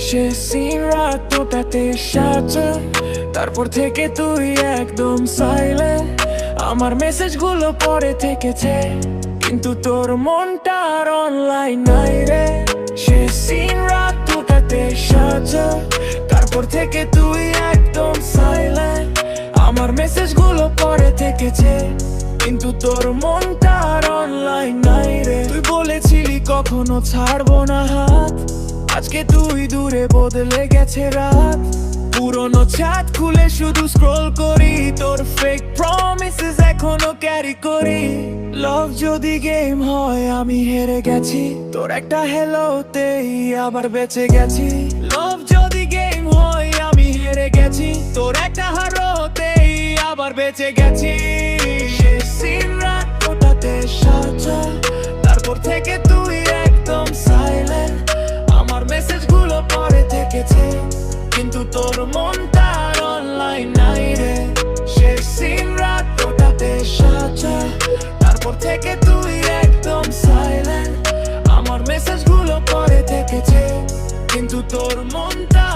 সে scene রাতটাতে সাজা, তারপর থেকে তুই একদম সাইলেন্ট। আমার মেসেজগুলো পরে থেকেছে, কিন্তু তোর মনটা আর অনলাইন নাই রে। সে সিন রাতটাতে সাজা, তারপর থেকে তুই একদম সাইলেন্ট। আমার মেসেজগুলো পরে থেকেছে, কিন্তু তোর মনটা আর অনলাইন নাই রে। তুই বলেছিলি কখনো ছাড়বো না হাত, আজকে তুই দূরে বদলে গেছে রাত। পুরনো চ্যাট খুলে শুধু স্ক্রল করি, তোর ফেক প্রমিসেস এখনো ক্যারি করি। লাভ যদি গেম হয় আমি হেরে গেছি, তোর একটা হেলোতেই আবার বেঁচে গেছি। লাভ যদি গেম হয় আমি হেরে গেছি, তোর একটা হারতেই আবার বেঁচে গেছি। সে সিন রাতটাতে সাজা, তারপর থেকে তুই একদম সাইলেন্ট। আমার মেসেজগুলো পরে থেকেছে, কিন্তু তোর মনটা আর অনলাইন নাই রে। সে সিন রাতটাতে সাজা, তারপর থেকে তুই একদম সাইলেন্ট। আমার মেসেজগুলো পরে থেকেছে, কিন্তু তোর মনটা